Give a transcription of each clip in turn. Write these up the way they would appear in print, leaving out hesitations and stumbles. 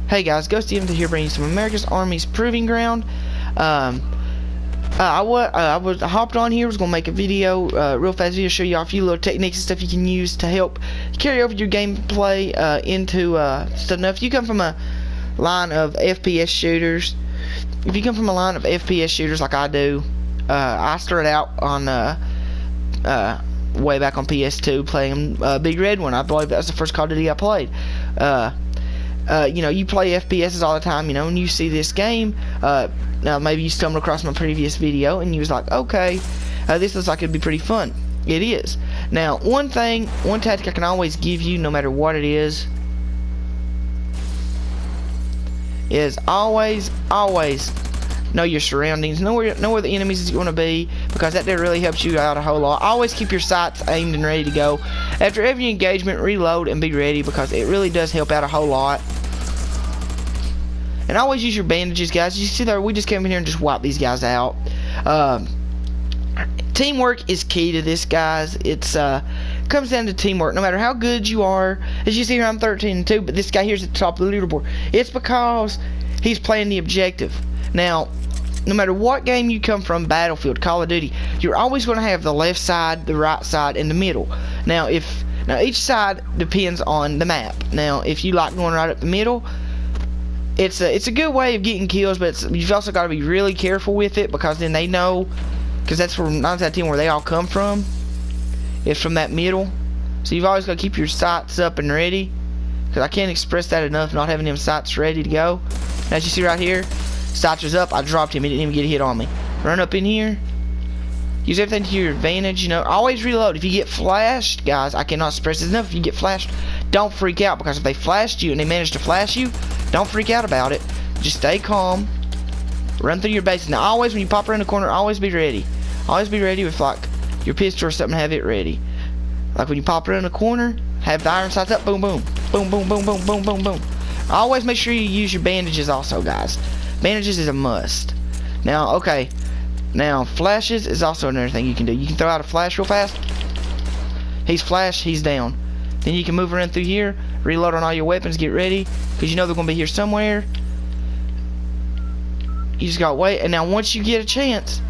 Hey guys, Ghosty M here bringing you some America's Army's Proving Ground. I hopped on here, was gonna make a video, real fast video, show you all a few little techniques and stuff you can use to help carry over your gameplay into stuff. Now, if you come from a line of FPS shooters, like I do, I started out on way back on PS2 playing Big Red One. I believe that's the first Call of Duty I played. You know, you play FPSs all the time, you know, and you see this game, now maybe you stumbled across my previous video and you was like, okay, this looks like it'd be pretty fun. It is. Now, one tactic I can always give you, no matter what it is always know your surroundings, know where the enemies is going to be, because that there really helps you out a whole lot. Always keep your sights aimed and ready to go. After every engagement, reload and be ready, because it really does help out a whole lot. And always use your bandages, guys. You see there, we just came in here and just wiped these guys out. Teamwork is key to this, guys. It's comes down to teamwork. No matter how good you are, as you see here, I'm 13-2, but this guy here's at the top of the leaderboard. It's because he's playing the objective. Now, no matter what game you come from, Battlefield, Call of Duty, you're always going to have the left side, the right side, and the middle. Now, each side depends on the map. Now, if you like going right up the middle, it's a good way of getting kills, but you've also got to be really careful with it, because then they know, because that's where 9 out of 10 where they all come from. It's from that middle. So you've always got to keep your sights up and ready, because I can't express that enough, not having them sights ready to go. And as you see right here, sights was up, I dropped him, he didn't even get a hit on me. Run up in here, use everything to your advantage, you know. Always reload. If you get flashed, guys, I cannot stress this enough, if you get flashed, don't freak out, because if they flashed you and they managed to flash you, don't freak out about it. Just stay calm, run through your base. Now always when you pop around the corner, always be ready. Always be ready with like your pistol or something, have it ready. Like when you pop around the corner, have the iron sights up, boom boom, boom boom boom boom boom boom boom. Always make sure you use your bandages also, guys. Bandages is a must. Now, okay. Now, flashes is also another thing you can do. You can throw out a flash real fast. He's flashed, he's down. Then you can move around through here, reload on all your weapons, get ready, because you know they're going to be here somewhere. You just got to wait, and now once you get a chance,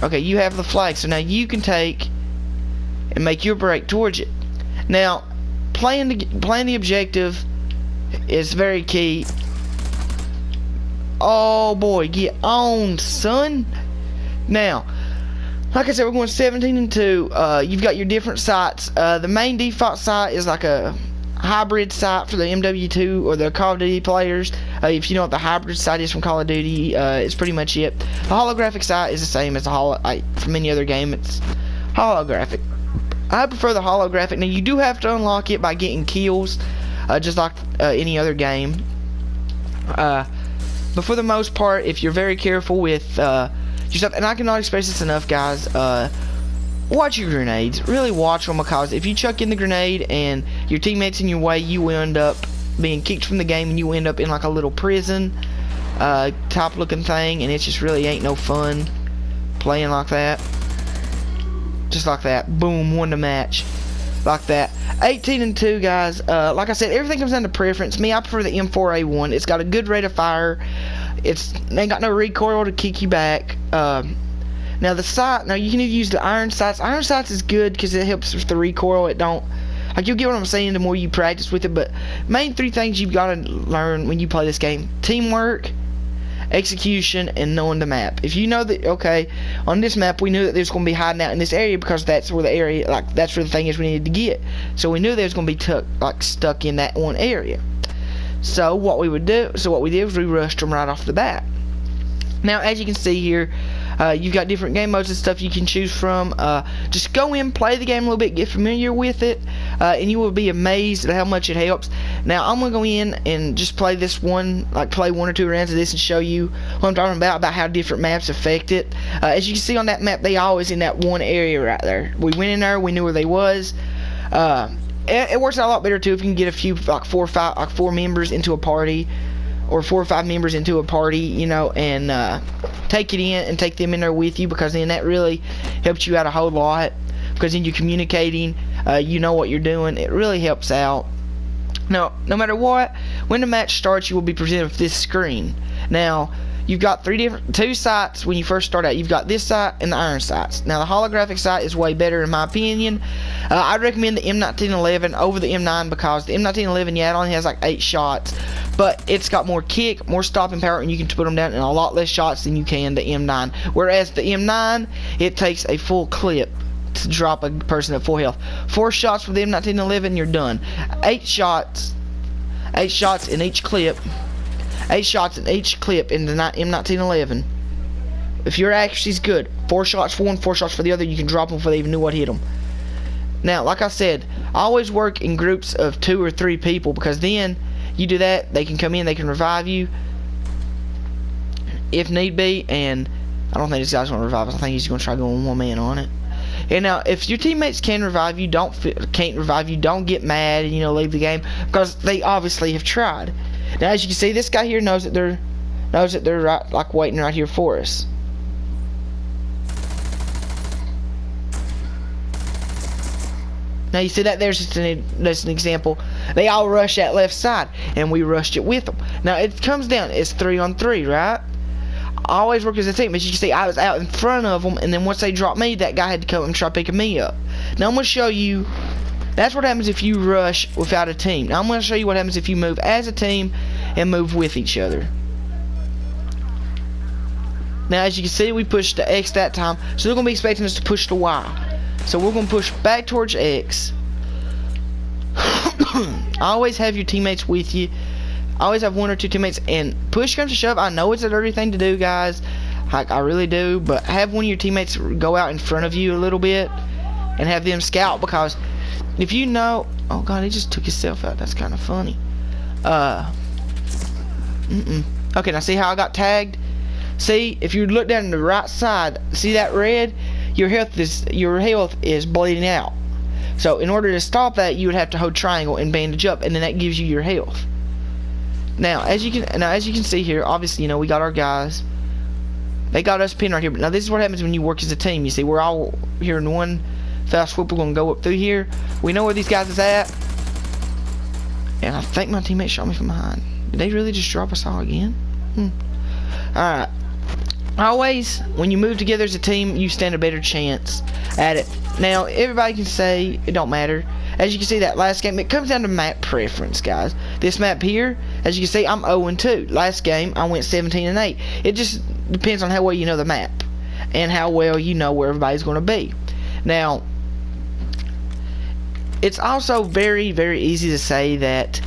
okay, you have the flag, so now you can take and make your break towards it. Now, playing the objective is very key. Oh boy, get on, son. Now, like I said, we're going 17-2. You've got your different sights. The main default sight is like a hybrid sight for the MW2 or the Call of Duty players. If you know what the hybrid sight is from Call of Duty, it's pretty much it. The holographic sight is the same as from any other game. It's holographic. I prefer the holographic. Now, you do have to unlock it by getting kills, just like any other game. But for the most part, if you're very careful with your stuff, and I cannot express this enough, guys, watch your grenades. Really watch them, because if you chuck in the grenade and your teammates in your way, you will end up being kicked from the game, and you end up in like a little prison type looking thing, and it just really ain't no fun playing like that. Just like that. Boom, won the match. Like that. 18-2, guys. Like I said, everything comes down to preference. Me, I prefer the M4A1. It's got a good rate of fire. It ain't got no recoil to kick you back. Now the sight, now you can use the iron sights. Iron sights is good because it helps with the recoil. It don't, like, you'll get what I'm saying the more you practice with it. But main 3 things you've got to learn when you play this game: teamwork, execution, and knowing the map. If you know that, okay, on this map we knew that there's going to be hiding out in this area, because that's where the area, like, that's where the thing is we needed to get. So we knew there was going to be stuck in that one area. So what we did was we rushed them right off the bat. Now, as you can see here, you've got different game modes and stuff you can choose from. Just go in, play the game a little bit, get familiar with it, and you will be amazed at how much it helps. Now, I'm going to go in and just play this one, like play 1 or 2 rounds of this and show you what I'm talking about how different maps affect it. As you can see on that map, they always in that one area right there. We went in there, we knew where they was. It works out a lot better too if you can get a few, like 4 or 5, like 4 members into a party, or 4 or 5 members into a party, you know, and take it in and take them in there with you, because then that really helps you out a whole lot, because then you're communicating, you know what you're doing. It really helps out. Now, no matter what, when the match starts, you will be presented with this screen. Now, you've got two sights when you first start out. You've got this sight and the iron sights. Now, the holographic sight is way better in my opinion. I'd recommend the M1911 over the M9 because the M1911, yeah, it only has like 8 shots, but it's got more kick, more stopping power, and you can put them down in a lot less shots than you can the M9. Whereas the M9, it takes a full clip to drop a person at full health. 4 shots with the M1911, you're done. 8 shots in each clip. 8 shots in each clip in the M1911. If your accuracy's good, 4 shots for one, 4 shots for the other, you can drop them before they even knew what hit them. Now, like I said, always work in groups of 2 or 3 people, because then you do that, they can come in, they can revive you if need be. And I don't think this guy's gonna revive us. I think he's gonna try going one man on it. And now, if your teammates can't revive you, don't get mad and leave the game, because they obviously have tried. Now, as you can see, this guy here knows that they're right, like waiting right here for us. Now you see that there's just an example. They all rush that left side, and we rushed it with them. Now it comes down, it's 3 on 3, right? I always work as a team. As you can see, I was out in front of them, and then once they dropped me, that guy had to come and try picking me up. Now I'm going to show you, that's what happens if you rush without a team. Now I'm going to show you what happens if you move as a team and move with each other. Now as you can see, we pushed the X that time, so they're going to be expecting us to push the Y. So we're going to push back towards X. Always have your teammates with you. Always have 1 or 2 teammates, and push comes to shove, I know it's a dirty thing to do, guys, like I really do, but have one of your teammates go out in front of you a little bit and have them scout, because if you know, oh god, he just took himself out, that's kind of funny. Okay, now see how I got tagged? See, if you look down the right side, see that red? Your health is bleeding out. So in order to stop that, you would have to hold triangle and bandage up, and then that gives you your health. Now, as you can see here, obviously, we got our guys. They got us pinned right here. But now this is what happens when you work as a team. You see, we're all here in one fast swoop. We're gonna go up through here. We know where these guys is at, and I think my teammate shot me from behind. Did they really just drop us all again? All right. Always, when you move together as a team, you stand a better chance at it. Now, everybody can say it don't matter. As you can see, that last game, it comes down to map preference, guys. This map here, as you can see, I'm 0-2. Last game, I went 17-8. It just depends on how well you know the map and how well you know where everybody's going to be. Now, it's also very, very easy to say that,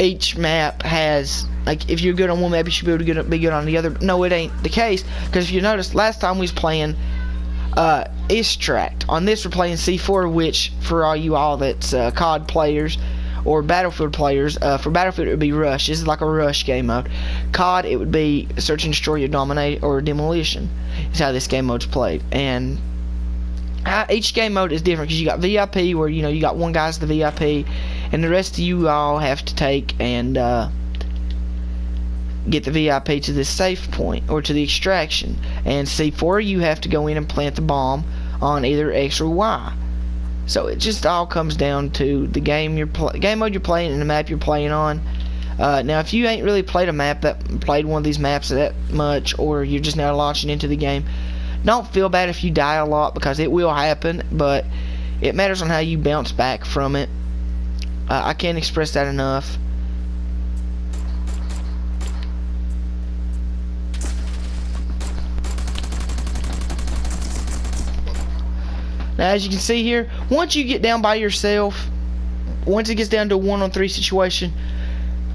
each map has, like, if you're good on one map, you should be able to be good on the other. No, it ain't the case, because if you notice, last time we was playing Istract. On this, we're playing C4, which, for all that's COD players or Battlefield players, for Battlefield it would be Rush. This is like a Rush game mode. COD, it would be Search and Destroy, Dominate, or Demolition. Is how this game mode's played. And each game mode is different, because you got VIP, where you got one guy's the VIP, and the rest of you all have to take and get the VIP to this safe point, or to the extraction. And C4, you have to go in and plant the bomb on either X or Y. So it just all comes down to the game mode you're playing and the map you're playing on. Now, if you ain't really played one of these maps that much, or you're just now launching into the game, don't feel bad if you die a lot, because it will happen, but it matters on how you bounce back from it. I can't express that enough. Now, as you can see here, once you get down by yourself, once it gets down to a 1-on-3 situation,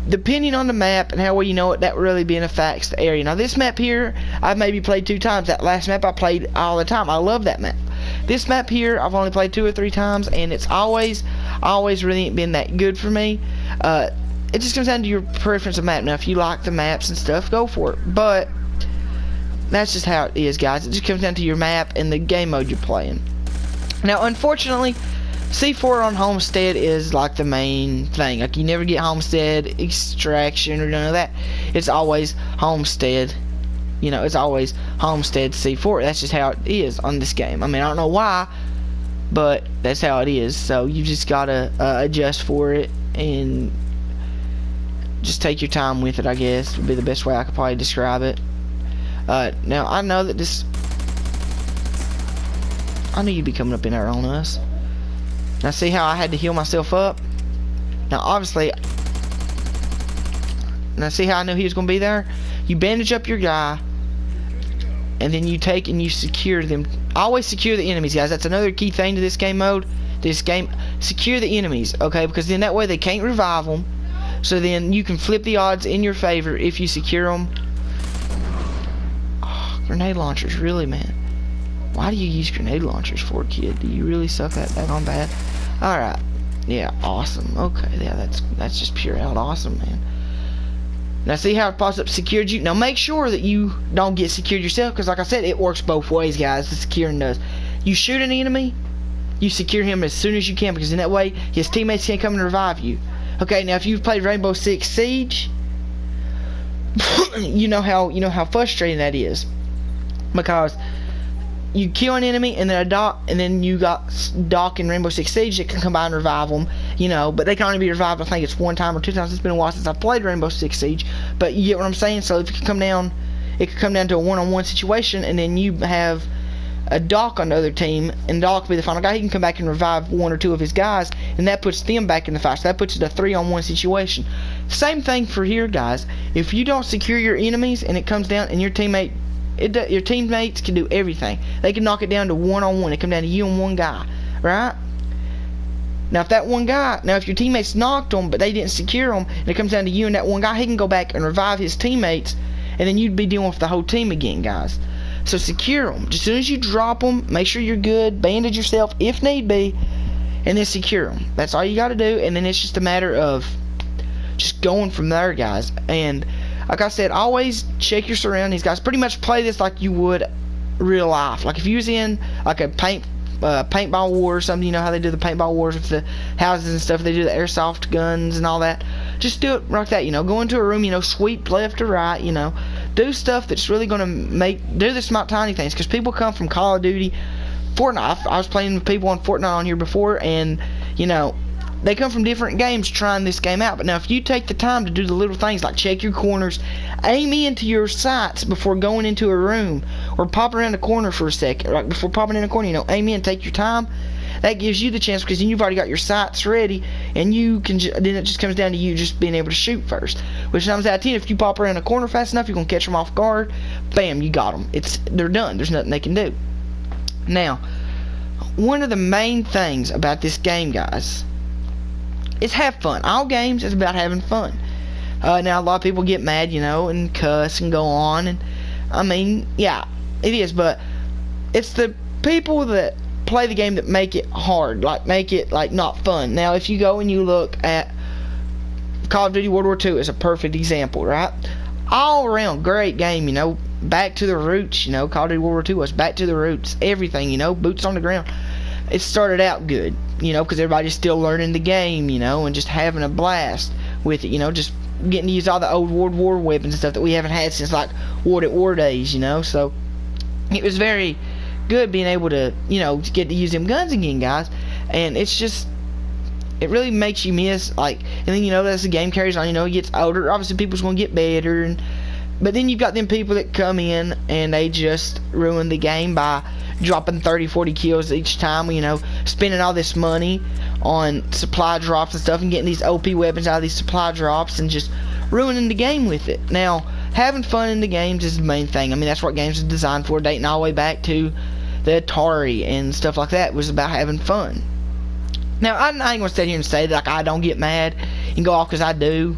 depending on the map and how well you know it, that really being affects the area. Now, this map here, I've maybe played 2 times. That last map I played all the time. I love that map. This map here, I've only played 2 or 3 times, and it's always really been that good for me. It just comes down to your preference of map. Now, if you like the maps and stuff, go for it. But that's just how it is, guys. It just comes down to your map and the game mode you're playing. Now, unfortunately, C4 on Homestead is like the main thing. Like, you never get Homestead, Extraction, or none of that. It's always Homestead. It's always Homestead C4. That's just how it is on this game. I mean, I don't know why, but that's how it is. So you just gotta adjust for it and just take your time with it, I guess would be the best way I could probably describe it. Now I know that this, I knew you'd be coming up in there on us. Now see how I had to heal myself up? Now obviously, now see how I knew he was gonna be there? You bandage up your guy, and then you take and you secure them. Always secure the enemies, guys. That's another key thing to this game mode. Secure the enemies, okay? Because then that way they can't revive them. So then you can flip the odds in your favor if you secure them. Oh, grenade launchers, really, man? Why do you use grenade launchers for, kid? Do you really suck that on bad? All right, yeah, awesome. Okay, yeah, that's just pure out awesome, man. Now see how it pops up secured you? Now make sure that you don't get secured yourself, because like I said, it works both ways, guys. The securing does. You shoot an enemy, you secure him as soon as you can, because in that way his teammates can't come and revive you. Okay, now if you've played Rainbow Six Siege, you know how frustrating that is, because you kill an enemy and then you got Doc in Rainbow Six Siege that can come by and revive them, but they can only be revived, I think it's 1 time or 2 times. It's been a while since I played Rainbow Six Siege, but you get what I'm saying. So if it could come down to a one-on-one situation, and then you have a Doc on the other team, and Doc will be the final guy. He can come back and revive 1 or 2 of his guys, and that puts them back in the fight. So that puts it a 3-on-1 situation. Same thing for here, guys. If you don't secure your enemies and it comes down and your teammates can do everything. They can knock it down to 1-on-1. It come down to you and 1 guy, right? Now if that 1 guy, if your teammates knocked them but they didn't secure them, and it comes down to you and that 1 guy, he can go back and revive his teammates, and then you'd be dealing with the whole team again, guys. So secure them. As soon as you drop them, make sure you're good. Bandage yourself if need be, and then secure them. That's all you got to do, and then it's just a matter of just going from there, guys. And like I said, always check your surroundings, guys. Pretty much play this like you would real life. Like if you was in like a paintball war or something, you know how they do the paintball wars with the houses and stuff. They do the airsoft guns and all that. Just do it like that, Go into a room, sweep left or right, Do stuff that's really going to do the smart tiny things. Because people come from Call of Duty, Fortnite. I was playing with people on Fortnite on here before, and, they come from different games trying this game out. But now if you take the time to do the little things like check your corners, aim into your sights before going into a room, or pop around the corner for a second, like before popping in a corner, aim in, take your time. That gives you the chance, because then you've already got your sights ready, and you can then it just comes down to you just being able to shoot first. Which times out of 10, if you pop around a corner fast enough, you're gonna catch them off guard. Bam, you got them. They're done. There's nothing they can do. Now, one of the main things about this game, guys, is have fun. All games is about having fun. Now a lot of people get mad, and cuss and go on, and I mean, yeah, it is, but it's the people that play the game that make it hard, make it not fun. Now if you go and you look at Call of Duty World War II, is a perfect example, right? All around great game, back to the roots, Call of Duty World War II was back to the roots, everything, boots on the ground. It started out good, because everybody's still learning the game, and just having a blast with it, just getting to use all the old World War weapons and stuff that we haven't had since World at War days, so it was very good being able to, get to use them guns again, guys. And it's just, it really makes you miss, and then, as the game carries on, it gets older. Obviously, people's going to get better, but then you've got them people that come in and they just ruin the game by dropping 30-40 kills each time, spending all this money on supply drops and stuff, and getting these OP weapons out of these supply drops, and just ruining the game with it. Now, having fun in the games is the main thing. I mean, that's what games are designed for, dating all the way back to the Atari and stuff like that. Was about having fun. Now, I ain't gonna sit here and say that I don't get mad and go off, because I do,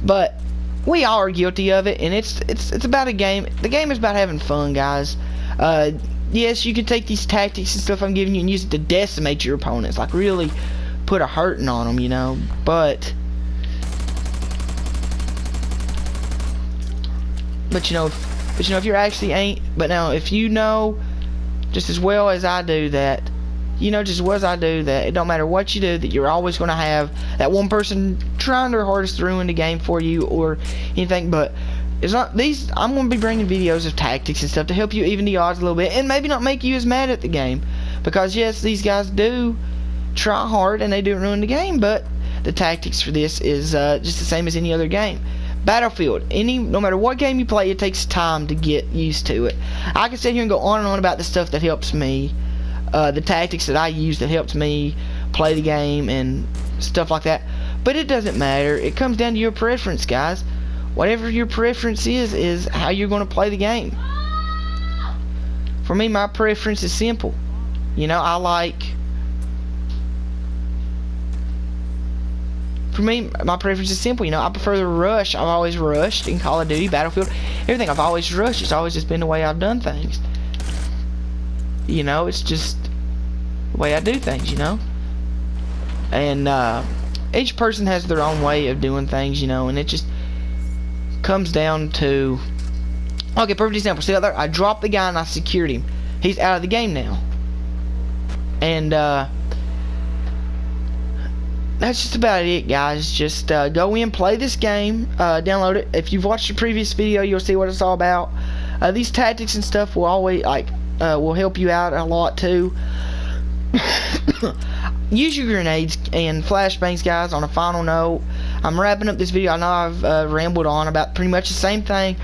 but we all are guilty of it, and it's about a game. The game is about having fun, guys. Yes, you can take these tactics and stuff I'm giving you and use it to decimate your opponents, really put a hurting on them, but if you're actually if you know just as well as I do that, it don't matter what you do, that you're always going to have that one person trying their hardest to ruin the game for you or anything. But it's not these. I'm going to be bringing videos of tactics and stuff to help you even the odds a little bit, and maybe not make you as mad at the game, Because yes, these guys do try hard and they do ruin the game, but the tactics for this is just the same as any other game. Battlefield, no matter what game you play, it takes time to get used to it. I can sit here and go on and on about the stuff that helps me, the tactics that I use that helps me play the game and stuff like that, but it doesn't matter. It comes down to your preference, guys. Whatever your preference is how you're going to play the game. For me, my preference is simple. You know, for me, my preference is simple. You know, I prefer the rush. I've always rushed in Call of Duty, Battlefield, everything. I've always rushed. It's always just been the way I've done things. You know, it's just the way I do things, you know. And each person has their own way of doing things, you know, and it just comes down to... Okay, perfect example. See out there? I dropped the guy and I secured him. He's out of the game now. And, that's just about it, guys. Just go in, play this game, download it. If you've watched the previous video, you'll see what it's all about. These tactics and stuff will always will help you out a lot too. Use your grenades and flashbangs, guys. On a final note, I'm wrapping up this video. I know I've rambled on about pretty much the same thing,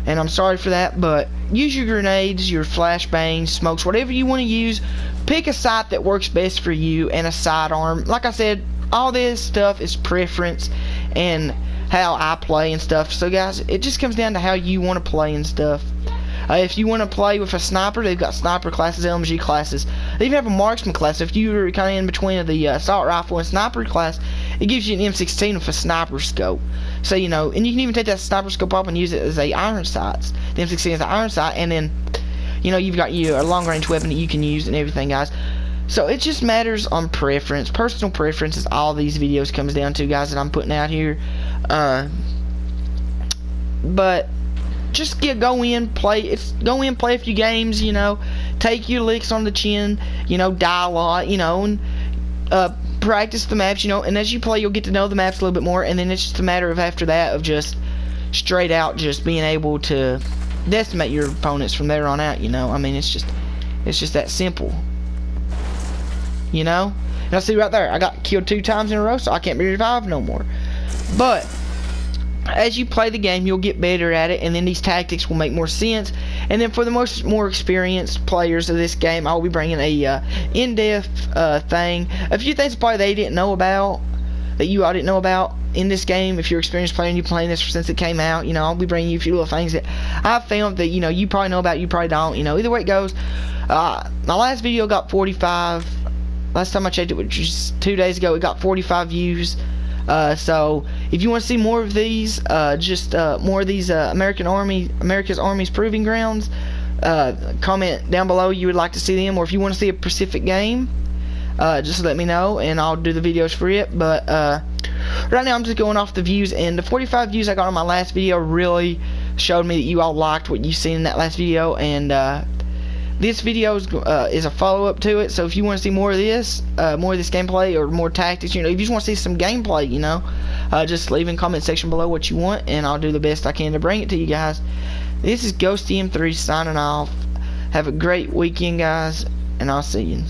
and I'm sorry for that, but use your grenades, your flashbangs, smokes, whatever you want to use. Pick a sight that works best for you and a sidearm. Like I said, all this stuff is preference and how I play and stuff. So guys, it just comes down to how you want to play and stuff. If you want to play with a sniper, they've got sniper classes, LMG classes. They even have a marksman class. If you're kind of in between the assault rifle and sniper class, it gives you an M16 with a sniper scope. So, you know, and you can even take that sniper scope up and use it as a iron sights. The M16 is an iron sight, and then, you know, you've got a long range weapon that you can use and everything, guys. So it just matters on preference. Personal preference is all these videos comes down to, guys, that I'm putting out here. But just go in, play a few games, you know, take your licks on the chin, you know, die a lot, you know, and practice the maps, you know, and as you play, you'll get to know the maps a little bit more, and then it's just a matter of after that of just straight out just being able to decimate your opponents from there on out, you know. I mean, it's just that simple. You know? And I see right there, I got killed 2 times in a row, so I can't be revived no more. But as you play the game, you'll get better at it, and then these tactics will make more sense. And then for the more experienced players of this game, I'll be bringing a in-depth thing. A few things probably they didn't know about, that you all didn't know about in this game. If you're experienced player and you're playing this since it came out, you know, I'll be bringing you a few little things that I've found that, you know, you probably know about, you probably don't. You know, either way it goes. My last video got 45. Last time I checked it, which was 2 days ago, it got 45 views. So if you want to see more of these, more of these America's Army's Proving Grounds, comment down below you would like to see them, or if you want to see a specific game, just let me know and I'll do the videos for it. But right now I'm just going off the views, and the 45 views I got on my last video really showed me that you all liked what you seen in that last video, and this video is a follow-up to it. So if you want to see more of this gameplay or more tactics, you know, if you just want to see some gameplay, you know, just leave in the comment section below what you want, and I'll do the best I can to bring it to you guys. This is Ghosty M3 signing off. Have a great weekend, guys, and I'll see you.